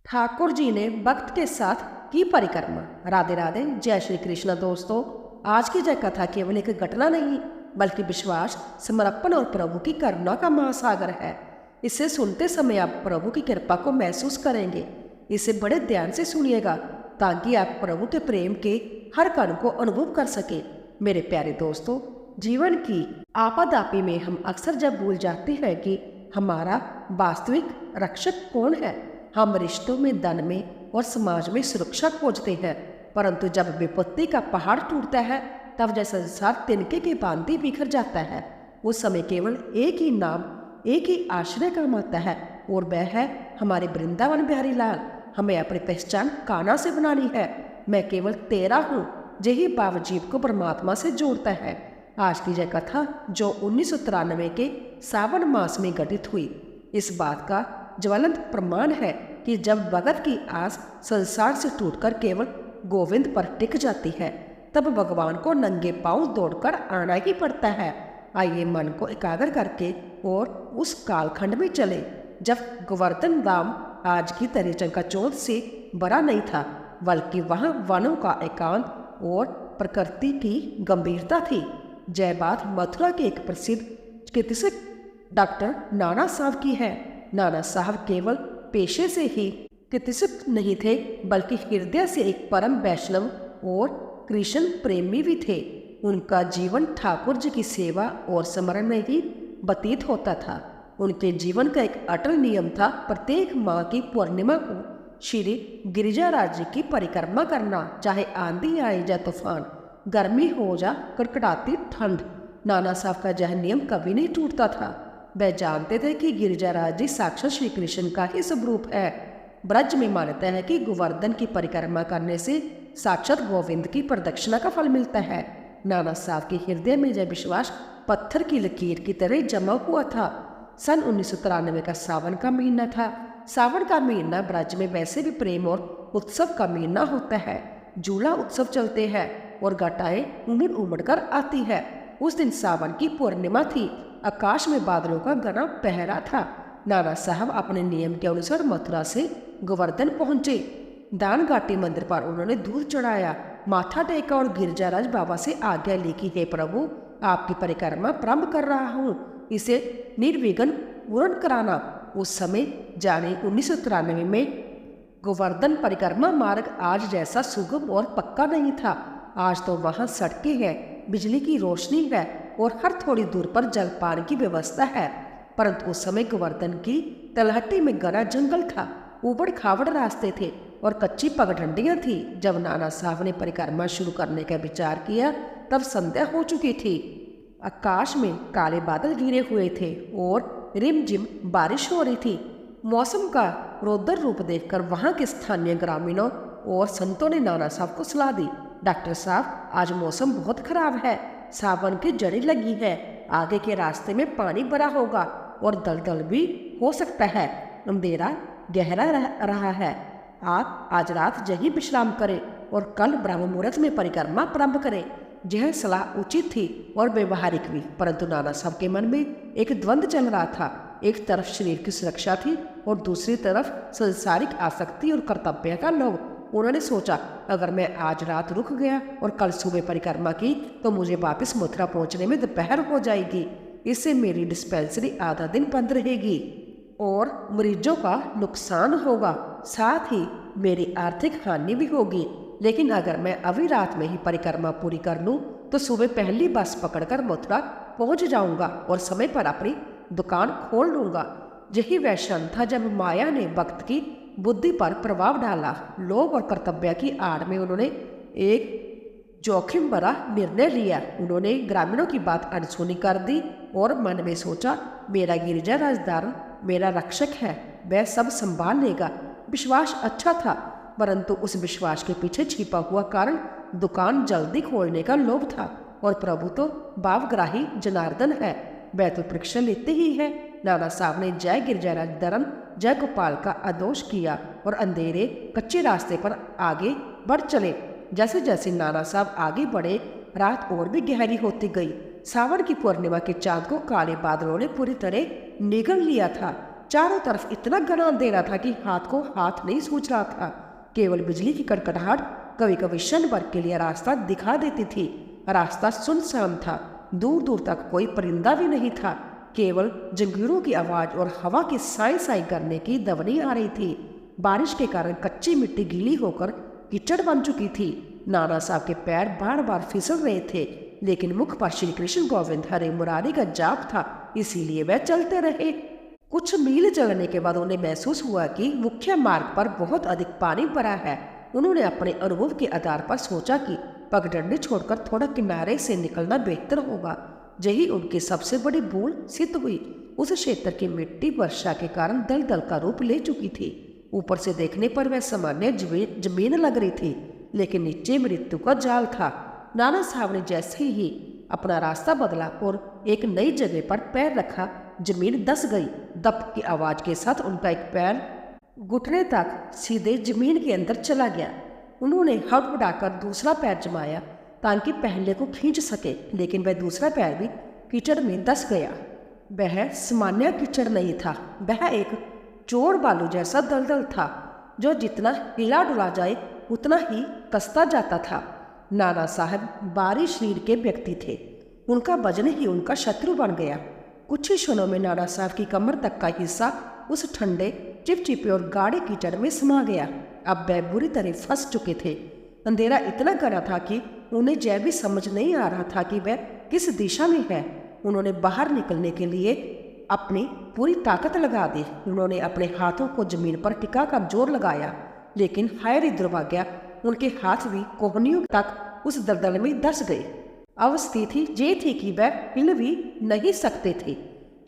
ठाकुर जी ने भक्त के साथ की परिक्रमा। राधे राधे, जय श्री कृष्ण दोस्तों। आज की जय कथा केवल एक घटना नहीं बल्कि विश्वास, समर्पण और प्रभु की करुणा का महासागर है। इसे सुनते समय आप प्रभु की कृपा को महसूस करेंगे। इसे बड़े ध्यान से सुनिएगा ताकि आप प्रभु के प्रेम के हर कण को अनुभव कर सके। मेरे प्यारे दोस्तों, जीवन की आपादापी में हम अक्सर जब भूल जाते हैं कि हमारा वास्तविक रक्षक कौन है। हम रिश्तों में, धन में और समाज में सुरक्षा खोजते हैं, परंतु जब विपत्ति का पहाड़ टूटता है तब जैसा संसार तिनके के भांति बिखर जाता है। उस समय केवल एक ही नाम, एक ही आश्रय काम आता है और वह है हमारे वृंदावन बिहारी लाल। हमें अपनी पहचान कान्हा से बनानी है। मैं केवल तेरा हूँ, यही भाव जीव को परमात्मा से जोड़ता है। आज की यह कथा जो 1993 के सावन मास में घटित हुई, इस बात का ज्वलंत प्रमाण है कि जब भगत की आस संसार से टूटकर केवल गोविंद पर टिक जाती है तब भगवान को नंगे पांव दौड़कर आना ही पड़ता है। आइए मन को एकाग्र करके और उस कालखंड में चले जब गोवर्धन धाम आज की तरह चंकाचौंध से बड़ा नहीं था, बल्कि वहाँ वनों का एकांत और प्रकृति की गंभीरता थी। जय बात मथुरा के एक प्रसिद्ध चिकित्सक डॉक्टर नाना साहब की है। नाना साहब केवल पेशे से ही चिकित्सक नहीं थे बल्कि हृदय से एक परम वैष्णव और कृष्ण प्रेमी भी थे। उनका जीवन ठाकुर जी की सेवा और स्मरण में ही व्यतीत होता था। उनके जीवन का एक अटल नियम था प्रत्येक माह की पूर्णिमा को श्री गिरिजाराज जी की परिक्रमा करना, चाहे आंधी आए या तूफान, गर्मी हो या कड़कड़ाती ठंड। नाना साहब का यह नियम कभी नहीं टूटता था। वह जानते थे कि गिरिजाराज जी साक्षात श्री कृष्ण का ही स्वरूप है। ब्रज में मानता है कि गोवर्धन की परिक्रमा करने से साक्षात गोविंद की प्रदक्षिणा का फल मिलता है। नाना साहब के हृदय में यह विश्वास पत्थर की लकीर की तरह जमा हुआ था। सन 1993 का सावन का महीना था। सावन का महीना ब्रज में वैसे भी प्रेम और उत्सव का महीना होता है। झूला उत्सव चलते हैं और घटाएं उमड़ उमड़ कर आती है। उस दिन सावन की पूर्णिमा थी। आकाश में बादलों का घना पहरा था। नाना साहब अपने नियम के अनुसार मथुरा से गोवर्धन पहुंचे। दान घाटी मंदिर पर उन्होंने दूध चढ़ाया, माथा टेका और गिरिजाराज बाबा से आज्ञा ली कि हे प्रभु, आपकी परिक्रमा प्रारंभ कर रहा हूँ, इसे निर्विघ्न पूर्ण कराना। उस समय जाने 1993 में गोवर्धन परिक्रमा मार्ग आज जैसा सुगम और पक्का नहीं था। आज तो वहाँ सड़कें हैं, बिजली की रोशनी है और हर थोड़ी दूर पर जलपान की व्यवस्था है, परंतु उस समय गोवर्धन की तलहटी में घना जंगल था, ऊबड़ खाबड़ रास्ते थे और कच्ची पगडंडियां थी। जब नाना साहब ने परिक्रमा शुरू करने का विचार किया तब संध्या हो चुकी थी। आकाश में काले बादल घिरे हुए थे और रिमझिम बारिश हो रही थी। मौसम का रौद्र रूप देखकर वहां के स्थानीय ग्रामीणों और संतों ने नाना साहब को सलाह दी, डॉक्टर साहब, आज मौसम बहुत खराब है, सावन की जड़ी लगी है, आगे के रास्ते में पानी भरा होगा और दलदल भी हो सकता है, अंधेरा गहरा रहा है। आप आज रात यहीं विश्राम करें और कल ब्रह्म मुहूर्त में परिक्रमा प्रारंभ करें। यह सलाह उचित थी और व्यवहारिक भी, परंतु नाना साहब के मन में एक द्वंद्व चल रहा था। एक तरफ शरीर की सुरक्षा थी और दूसरी तरफ संसारिक आसक्ति और कर्तव्य का लोभ। उन्होंने सोचा, अगर मैं आज रात रुक गया और कल सुबह परिक्रमा की तो मुझे वापस मथुरा पहुंचने में दोपहर हो जाएगी। इससे मेरी डिस्पेंसरी आधा दिन बंद रहेगी और मरीजों का नुकसान होगा, साथ ही मेरी आर्थिक हानि भी होगी। लेकिन अगर मैं अभी रात में ही परिक्रमा पूरी कर लूं तो सुबह पहली बस पकड़कर मथुरा पहुंच जाऊंगा और समय पर अपनी दुकान खोल लूंगा। यही वह क्षण था जब माया ने भक्त की बुद्धि पर प्रभाव डाला। लोभ और कर्तव्य की आड़ में उन्होंने एक जोखिम भरा निर्णय लिया। उन्होंने ग्रामीणों की बात अनसुनी कर दी और मन में सोचा, मेरा गिरिजा राजदार मेरा रक्षक है, वह सब संभाल लेगा। विश्वास अच्छा था, परंतु उस विश्वास के पीछे छिपा हुआ कारण दुकान जल्दी खोलने का लोभ था। और प्रभु तो भावग्राही जनार्दन है, वह तो परीक्षा लेते ही है। नाना साहब ने जय गिरिजाराज धर्म जय गोपाल का आदोष किया और अंधेरे कच्चे रास्ते पर आगे बढ़ चले। जैसे जैसे नाना साहब आगे बढ़े, रात और भी गहरी होती गई। सावन की पूर्णिमा के चांद को काले बादलों ने पूरी तरह निगल लिया था। चारों तरफ इतना घना अंधेरा था कि हाथ को हाथ नहीं सूझ रहा था। केवल बिजली की कड़कड़ाहट कभी कभी क्षण भर के लिए रास्ता दिखा देती थी। रास्ता सुनसान था, दूर दूर तक कोई परिंदा भी नहीं था। केवल जंगीरों की आवाज और हवा की साई साई करने की ध्वनि आ रही थी। बारिश के कारण कच्ची मिट्टी गीली होकर कीचड़ बन चुकी थी। नाना साहब के पैर बार बार फिसल रहे थे, लेकिन मुख पर श्री कृष्ण गोविंद हरे मुरारी का जाप था, इसीलिए वह चलते रहे। कुछ मील चलने के बाद उन्हें महसूस हुआ कि मुख्य मार्ग पर बहुत अधिक पानी भरा है। उन्होंने अपने अनुभव के आधार पर सोचा कि पगडंडी छोड़कर थोड़ा किनारे से निकलना बेहतर होगा। यही उनकी सबसे बड़ी भूल सिद्ध हुई। उस क्षेत्र की मिट्टी वर्षा के कारण दलदल का रूप ले चुकी थी। ऊपर से देखने पर वह सामान्य जमीन लग रही थी, लेकिन नीचे मृत्यु का जाल था। नाना साहब ने जैसे ही अपना रास्ता बदला और एक नई जगह पर पैर रखा, जमीन धंस गई। दप की आवाज के साथ उनका एक पैर घुटने तक सीधे जमीन के अंदर चला गया। उन्होंने हड़बड़ाकर दूसरा पैर जमाया ताकि पहले को खींच सके, लेकिन वह दूसरा पैर भी कीचड़ में धंस गया। वह सामान्य कीचड़ नहीं था, वह एक चोर बालू जैसा दलदल था जो जितना हिला डुला जाए उतना ही कसता जाता था। नाना साहब बाहरी शरीर के व्यक्ति थे, उनका वजन ही उनका शत्रु बन गया। कुछ ही क्षणों में नाना साहब की कमर तक का हिस्सा उस ठंडे चिपचिपे और गाढ़े कीचड़ में समा गया। अब वह बुरी तरह फंस चुके थे। अंधेरा इतना गहरा था कि उन्हें यह भी समझ नहीं आ रहा था कि वह किस दिशा में है। उन्होंने बाहर निकलने के लिए अपनी पूरी ताकत लगा दी। उन्होंने अपने हाथों को जमीन पर टिका कर जोर लगाया, लेकिन हाय रे दुर्भाग्य, उनके हाथ भी कोहनियों तक उस दलदल में धंस गए। अब स्थिति ये थी कि वह हिल भी नहीं सकते थे।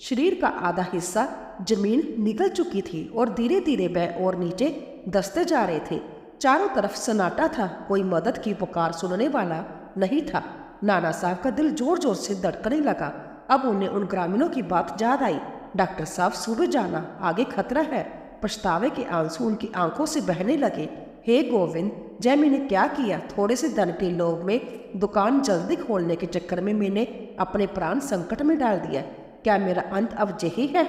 शरीर का आधा हिस्सा जमीन निगल चुकी थी और धीरे धीरे वह और नीचे धंसते जा रहे थे। चारों तरफ सन्नाटा था, कोई मदद की पुकार सुनने वाला नहीं था। नाना साहब का दिल जोर जोर से धड़कने लगा। अब उन्हें उन ग्रामीणों की बात याद आई। डॉक्टर साहब, सुबह जाना, आगे खतरा है। पछतावे के आंसू उनकी आंखों से बहने लगे। हे गोविंद, जय मैंने क्या किया? थोड़े से धन के लोभ में दुकान जल्दी खोलने के चक्कर में मैंने अपने प्राण संकट में डाल दिया। क्या मेरा अंत अब यही है?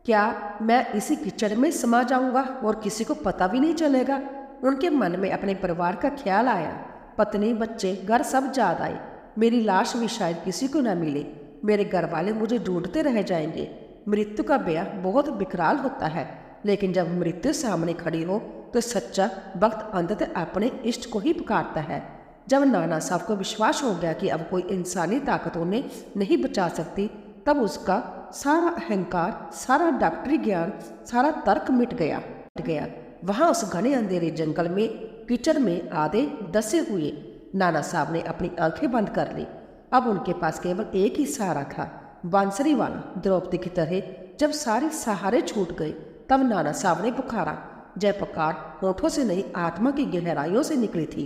क्या मैं इसी कीचड़ में समा जाऊंगा और किसी को पता भी नहीं चलेगा? उनके मन में अपने परिवार का ख्याल आया। पत्नी, बच्चे, घर सब याद आए। मेरी लाश भी शायद किसी को न मिले। मेरे घर वाले मुझे ढूंढते रह जाएंगे। मृत्यु का ब्याह बहुत विकराल होता है, लेकिन जब मृत्यु सामने खड़ी हो तो सच्चा भक्त अंततः अपने इष्ट को ही पुकारता है। जब नाना साहब को विश्वास हो गया कि अब कोई इंसानी ताकत उन्हें नहीं बचा सकती, तब उसका सारा अहंकार, सारा डॉक्टरी ज्ञान, सारा तर्क मिट गया। वहां उस घने अंधेरे जंगल में कीचड़ में आधे धंसे हुए नाना साहब ने अपनी आंखें बंद कर ली। अब उनके पास केवल एक ही सहारा था, बांसुरी वाला। द्रौपदी की तरह जब सारे सहारे छूट गए, तब नाना साहब ने पुकारा। जय पुकार होठों से नहीं, आत्मा की गहराइयों से निकली थी।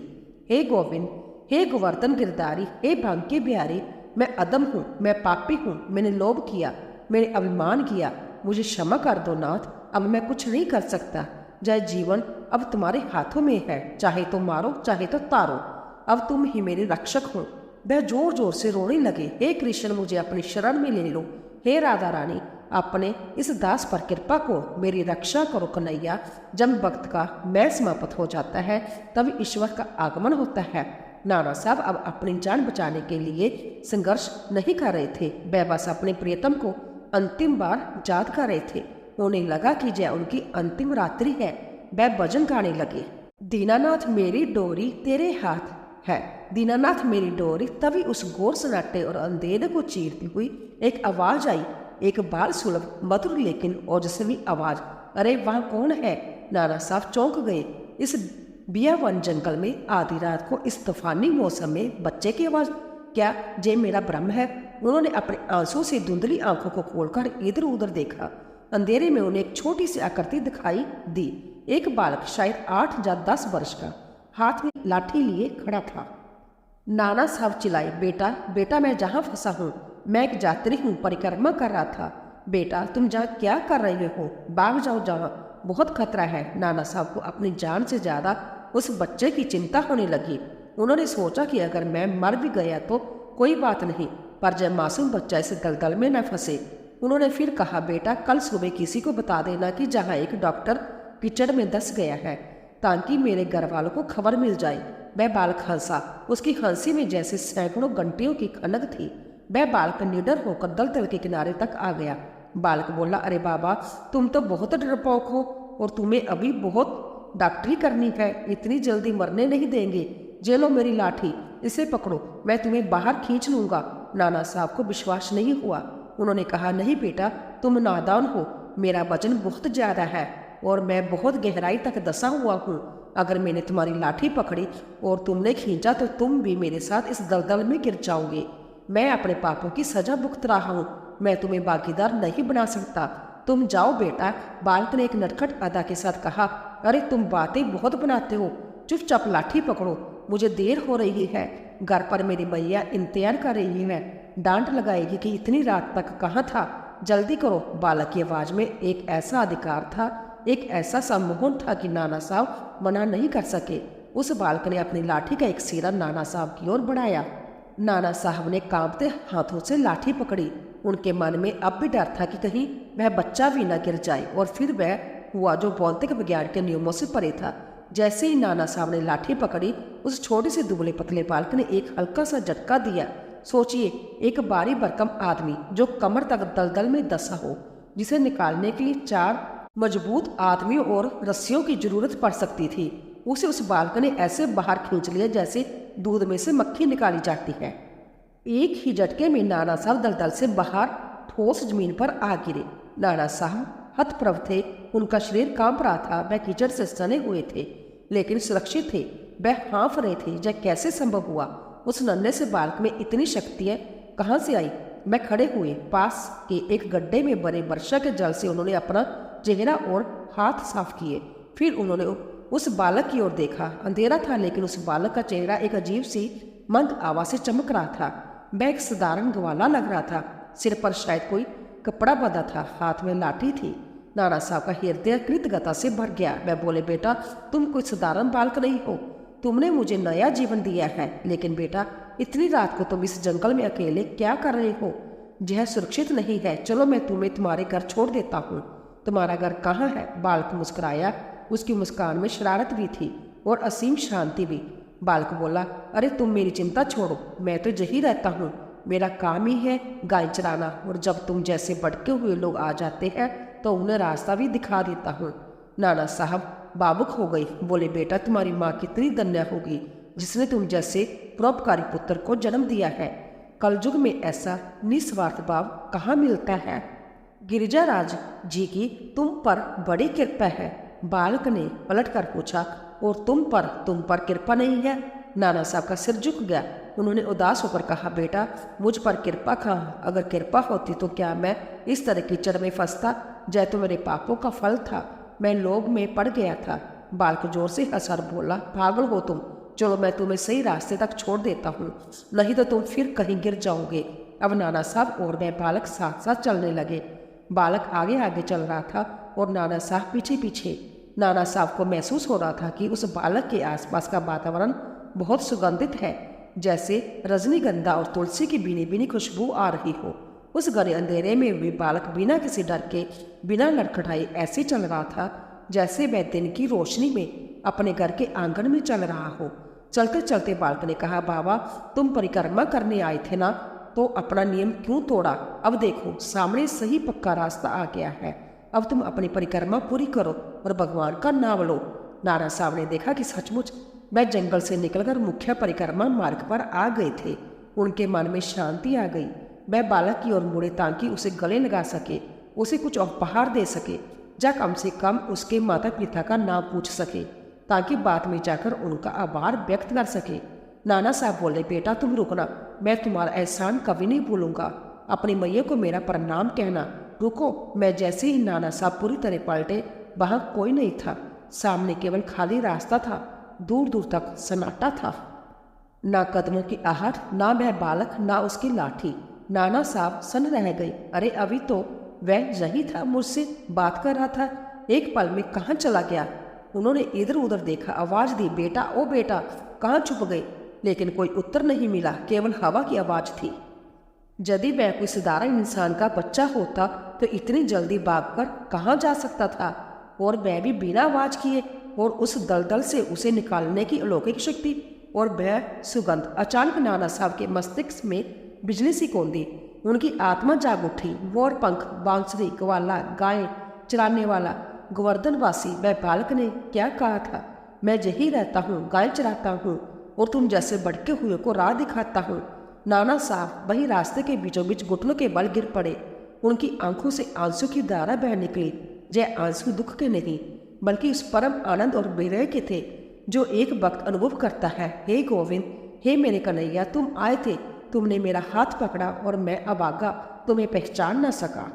हे गोविंद, हे गोवर्धन गिरधारी, हे भांग के बिहारी, मैं अदम हूँ, मैं पापी हूँ, मैंने लोभ किया, मैंने अभिमान किया, मुझे क्षमा कर दो नाथ। अब मैं कुछ नहीं कर सकता। जय जीवन अब तुम्हारे हाथों में है, चाहे तो मारो चाहे तो तारो। अब तुम ही मेरे रक्षक हो। वह जोर जोर से रोने लगे। हे कृष्ण, मुझे अपनी शरण में ले लो। हे राधा रानी, अपने इस दास पर कृपा को मेरी रक्षा करो कन्हैया। जब भक्त का मैं समाप्त हो जाता है, तब ईश्वर का आगमन होता है। नाना साहब अब अपनी जान बचाने के लिए संघर्ष नहीं कर रहे थे, वह बस अपने प्रियतम को अंतिम बार याद कर रहे थे। उन्हें लगा कि यह उनकी अंतिम रात्रि है। वह भजन गाने लगे। दीनानाथ मेरी डोरी तेरे हाथ है, दीनानाथ मेरी डोरी। तभी उस घोर सन्नाटे और अंधेरे को चीरती हुई एक आवाज आई, एक बाल सुलभ मधुर लेकिन ओजस्वी आवाज। अरे वहाँ कौन है? नाना साहब चौंक गए। इस बियावन जंगल में आधी रात को इस तूफानी मौसम में बच्चे की आवाज? क्या ये मेरा भ्रम है? उन्होंने अपने आंसू से धुंधली आंखों को खोलकर इधर उधर देखा। अंधेरे में उन्हें एक छोटी सी आकृति दिखाई दी। एक बालक शायद 8 या 10 वर्ष का, हाथ में लाठी लिए खड़ा था। नाना साहब चिल्लाए, बेटा बेटा, मैं जहाँ फंसा हूँ, मैं एक यात्री हूँ, परिक्रमा कर रहा था। बेटा तुम जहाँ क्या कर रहे हो? भाग जाओ, जहाँ बहुत खतरा है। नाना साहब को अपनी जान से ज्यादा उस बच्चे की चिंता होने लगी। उन्होंने सोचा कि अगर मैं मर भी गया तो कोई बात नहीं, पर जब मासूम बच्चा इस दलदल में न फंसे। उन्होंने फिर कहा, बेटा कल सुबह किसी को बता देना कि जहाँ एक डॉक्टर कीचड़ में धंस गया है, ताकि मेरे घर वालों को खबर मिल जाए। वह बालक हंसा। उसकी हंसी में जैसे सैकड़ों घंटियों की खनक थी। वह बालक निडर होकर दलदल के किनारे तक आ गया। बालक बोला, अरे बाबा, तुम तो बहुत डरपोक हो और तुम्हें अभी बहुत डॉक्टरी करनी है। इतनी जल्दी मरने नहीं देंगे। जे लो मेरी लाठी, इसे पकड़ो, मैं तुम्हें बाहर खींच लूंगा। नाना साहब को विश्वास नहीं हुआ। उन्होंने कहा, नहीं बेटा, तुम नादान हो। मेरा वजन बहुत ज़्यादा है और मैं बहुत गहराई तक दसा हुआ हूँ। अगर मैंने तुम्हारी लाठी पकड़ी और तुमने खींचा तो तुम भी मेरे साथ इस दलदल में गिर जाओगे। मैं अपने पापों की सजा भुगत रहा हूँ। मैं तुम्हें भागीदार नहीं बना सकता। तुम जाओ बेटा। बालक ने एक नटखट अदा के साथ कहा, अरे तुम बातें बहुत बनाते हो, चुपचाप लाठी पकड़ो, मुझे देर हो रही है। घर पर मेरी मैया इंतजार कर रही है, डांट लगाएगी कि इतनी रात तक कहाँ था, जल्दी करो। बालक की आवाज़ में एक ऐसा अधिकार था, एक ऐसा सम्मोहन था कि नाना साहब मना नहीं कर सके। उस बालक ने अपनी लाठी का एक सिरा नाना साहब की ओर बढ़ाया। नाना साहब ने कांपते हाथों से लाठी पकड़ी। उनके मन में अब भी डर था कि कहीं वह बच्चा भी न गिर जाए, और फिर वह हुआ जो भौतिक विज्ञान के नियमों से परे था। जैसे ही नाना साहब ने लाठी पकड़ी, उस छोटे से दुबले पतले बालक ने एक हल्का सा झटका दिया। सोचिए, एक भारी भरकम आदमी जो कमर तक दलदल में दसा हो, जिसे निकालने के लिए 4 मजबूत आदमियों और रस्सियों की जरूरत पड़ सकती थी, उसे उस बालक ने ऐसे बाहर खींच लिया जैसे दूध में से मक्खी निकाली जाती है। एक ही झटके में नाना साहब दलदल से बाहर ठोस जमीन पर आ गिरे। नाना साहब हतप्रभ थे। उनका शरीर कांप रहा था। वह कीचड़ से सने हुए थे, लेकिन सुरक्षित थे। वह हाँफ रहे थे। यह कैसे संभव हुआ? उस नन्हे से बालक में इतनी शक्तियाँ कहाँ से आई? मैं खड़े हुए पास के एक गड्ढे में भरे वर्षा के जल से उन्होंने अपना चेहरा और हाथ साफ किए। फिर उन्होंने उस बालक की ओर देखा। अंधेरा था, लेकिन उस बालक का चेहरा एक अजीब सी मंद आवाज से चमक रहा था। वह एक साधारण ग्वाला लग रहा था। सिर पर शायद कोई कपड़ा बंधा था, हाथ में लाठी थी। नाना साहब का हृदय कृतज्ञता से भर गया। वह बोले, बेटा, तुम कोई साधारण बालक नहीं हो। तुमने मुझे नया जीवन दिया है। लेकिन बेटा, इतनी रात को तुम इस जंगल में अकेले क्या कर रहे हो? यह सुरक्षित नहीं है। चलो, मैं तुम्हें तुम्हारे घर छोड़ देता हूँ। तुम्हारा घर कहाँ है? बालक मुस्कुराया। उसकी मुस्कान में शरारत भी थी और असीम शांति भी। बालक बोला, अरे तुम मेरी चिंता छोड़ो, मैं तो यही रहता हूँ। मेरा काम ही है गाय चराना, और जब तुम जैसे भटके हुए लोग आ जाते हैं तो उन्हें रास्ता भी दिखा देता हूँ। नाना साहब बाबुक हो गई। बोले, बेटा, तुम्हारी माँ कितनी धन्य होगी जिसने तुम जैसे परोपकारी पुत्र को जन्म दिया है। कलयुग में ऐसा निस्वार्थ भाव कहाँ मिलता है। गिरिजाराज जी की तुम पर बड़ी कृपा है। बालक ने पलट कर पूछा, और तुम पर कृपा नहीं है? नाना साहब का सिर झुक गया। उन्होंने उदास होकर कहा, बेटा, मुझ पर कृपा कहाँ? अगर कृपा होती तो क्या मैं इस तरह कीचड़ में फंसता? जय तो मेरे पापों का फल था। मैं लोभ में पड़ गया था। बालक जोर से हंसकर बोला, पागल हो तुम। चलो, मैं तुम्हें सही रास्ते तक छोड़ देता हूँ, नहीं तो तुम फिर कहीं गिर जाओगे। अब नाना साहब और वह बालक साथ साथ चलने लगे। बालक आगे आगे चल रहा था और नाना साहब पीछे पीछे। नाना साहब को महसूस हो रहा था कि उस बालक के आसपास का वातावरण बहुत सुगंधित है, जैसे रजनीगंधा और तुलसी की भीनी भीनी खुशबू आ रही हो। उस घने अंधेरे में भी बालक बिना किसी डर के, बिना लड़खड़ाए ऐसे चल रहा था जैसे वह दिन की रोशनी में अपने घर के आंगन में चल रहा हो। चलते चलते बालक ने कहा, बाबा, तुम परिक्रमा करने आए थे ना, तो अपना नियम क्यों तोड़ा? अब देखो, सामने सही पक्का रास्ता आ गया है। अब तुम अपनी परिक्रमा पूरी करो और भगवान का नाम लो। नाना साहब ने देखा कि सचमुच वह जंगल से निकलकर मुख्य परिक्रमा मार्ग पर आ गए थे। उनके मन में शांति आ गई। वह बालक की ओर मुड़े ताकि उसे गले लगा सके, उसे कुछ उपहार दे सके, या कम से कम उसके माता पिता का नाम पूछ सके, ताकि बाद में जाकर उनका आभार व्यक्त कर सके। नाना साहब बोले, बेटा, तुम रुकना, मैं तुम्हारा एहसान कभी नहीं भूलूंगा। अपनी मैया को मेरा प्रणाम कहना। रुको। मैं जैसे ही नाना साहब पूरी तरह पलटे, वहाँ कोई नहीं था। सामने केवल खाली रास्ता था। दूर दूर तक सन्नाटा था। ना कदमों की आहट, ना वह बालक, ना उसकी लाठी। नाना साहब सन रह गए। अरे, अभी तो वह यही था, मुझसे बात कर रहा था। एक पल में कहाँ चला गया? उन्होंने इधर उधर देखा, आवाज दी, बेटा, ओ बेटा, कहाँ छुप गए? लेकिन कोई उत्तर नहीं मिला, केवल हवा की आवाज थी। यदि मैं कोई साधारण इंसान का बच्चा होता तो इतनी जल्दी भागकर कहाँ जा सकता था, और मैं भी बिना आवाज किए, और उस दलदल से उसे निकालने की अलौकिक शक्ति और वह सुगंध। अचानक नाना साहब के मस्तिष्क में बिजली सी कौंध दी। उनकी आत्मा जाग उठी। मोर पंख, बांसुरी, ग्वाला, गाय चराने वाला, गोवर्धनवासी, वह बालक ने क्या कहा था? मैं यही रहता हूँ, गाय चराता हूँ और तुम जैसे भटके हुए को राह दिखाता हूँ। नाना साहब वही रास्ते के बीचों बीच घुटनों के बल गिर पड़े। उनकी आंखों से आंसू की धारा बह निकली। यह आंसू दुख के नहीं, बल्कि उस परम आनंद और विरह के थे जो एक वक्त अनुभव करता है। हे गोविंद, हे मेरे कन्हैया, तुम आए थे, तुमने मेरा हाथ पकड़ा और मैं अभागा तुम्हें पहचान न सका।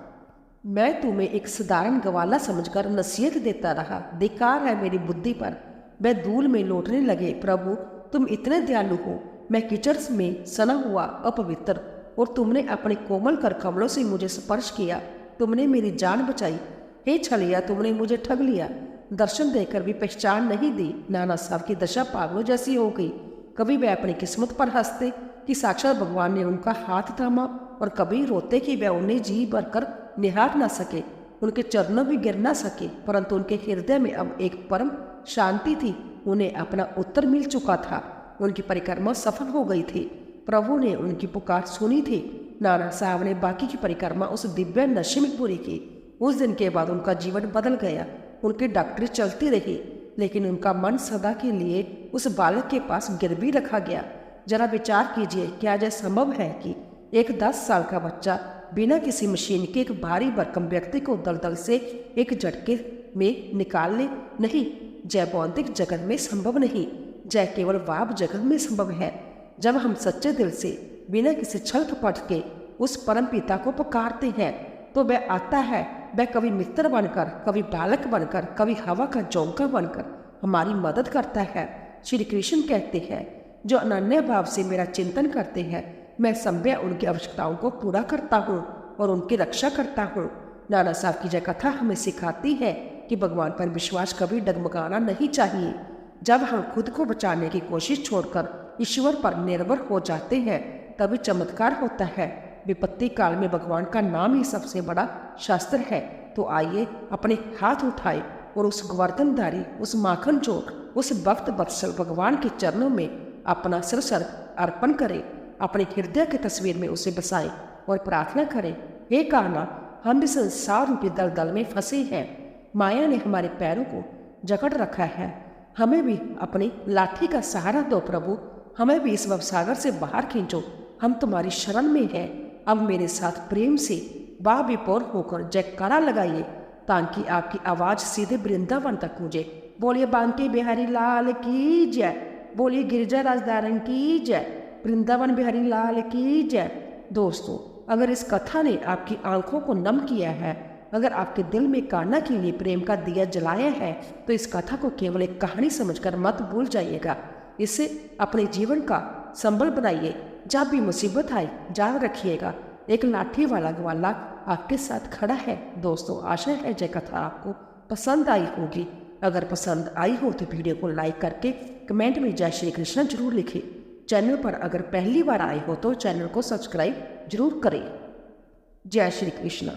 मैं तुम्हें एक साधारण गवाला समझकर नसीहत देता रहा। धिक्कार है मेरी बुद्धि पर। वह धूल में लौटने लगे। प्रभु, तुम इतने दयालु हो। मैं कीचड़ में सना हुआ अपवित्र, और तुमने अपने कोमल कर कमलों से मुझे स्पर्श किया। तुमने मेरी जान बचाई। हे छलिया, तुमने मुझे ठग लिया। दर्शन देकर भी पहचान नहीं दी। नाना साहब की दशा पागलों जैसी हो गई। कभी वह अपनी किस्मत पर हंसते कि साक्षात भगवान ने उनका हाथ थामा, और कभी रोते कि वह उन्हें जी भरकर निहार न सके, उनके चरणों भी गिर न सके। परंतु उनके हृदय में अब एक परम शांति थी। उन्हें अपना उत्तर मिल चुका था। उनकी परिक्रमा सफल हो गई थी। प्रभु ने उनकी पुकार सुनी थी। नाना साहब ने बाकी की परिक्रमा उस दिव्य नशे में पूरी की। उस दिन के बाद उनका जीवन बदल गया। उनकी डॉक्टरी चलती रही, लेकिन उनका मन सदा के लिए उस बालक के पास गिरवी रखा गया। जरा विचार कीजिए, क्या यह संभव है कि एक 10 साल का बच्चा बिना किसी मशीन के एक भारी भरकम व्यक्ति को दलदल से एक झटके में निकाल ले? नहीं, जय भौतिक जगत में संभव नहीं, जय केवल वाब जगत में संभव है। जब हम सच्चे दिल से बिना किसी छल कपट के उस परम पिता को पुकारते हैं तो वह आता है। वह कभी मित्र बनकर, कभी बालक बनकर, कभी हवा का झोंका बनकर हमारी मदद करता है। श्री कृष्ण कहते हैं, जो अनन्य भाव से मेरा चिंतन करते हैं, मैं संभव उनकी आवश्यकताओं को पूरा करता हूँ और उनकी रक्षा करता हूँ। नाना साहब की यह कथा हमें सिखाती है कि भगवान पर विश्वास कभी डगमगाना नहीं चाहिए। जब हम खुद को बचाने की कोशिश छोड़कर ईश्वर पर निर्भर हो जाते हैं, तभी चमत्कार होता है। विपत्ति काल में भगवान का नाम ही सबसे बड़ा शास्त्र है। तो आइए अपने हाथ उठाए और उस गोवर्धनधारी, उस माखन चोर, उस भक्त वत्सल भगवान के चरणों में अपना सिर अर्पण करें। अपने हृदय की तस्वीर में उसे बसाएं और प्रार्थना करें, हे कान्हा, हम भी संसार रूपी दलदल में फंसे हैं। माया ने हमारे पैरों को जकड़ रखा है। हमें भी अपनी लाठी का सहारा दो प्रभु। हमें भी इस भवसागर से बाहर खींचो। हम तुम्हारी शरण में हैं। अब मेरे साथ प्रेम से बा विपोर होकर जयकारा लगाइए, ताकि आपकी आवाज़ सीधे वृंदावन तक गूंजे। बोलिए बांके बिहारी लाल की जय। बोलिए गिरिजा राजदारन की जय। वृंदावन बिहारी लाल की जय। दोस्तों, अगर इस कथा ने आपकी आंखों को नम किया है, अगर आपके दिल में कान्हा के लिए प्रेम का दिया जलाया है, तो इस कथा को केवल एक कहानी समझकर मत भूल जाइएगा। इसे अपने जीवन का संबल बनाइए। जब भी मुसीबत आए, याद रखिएगा, एक लाठी वाला ग्वाला आपके साथ खड़ा है। दोस्तों, आशा है यह कथा आपको पसंद आई होगी। अगर पसंद आई हो तो वीडियो को लाइक करके कमेंट में जय श्री कृष्ण जरूर लिखें। चैनल पर अगर पहली बार आए हो तो चैनल को सब्सक्राइब जरूर करें। जय श्री कृष्ण।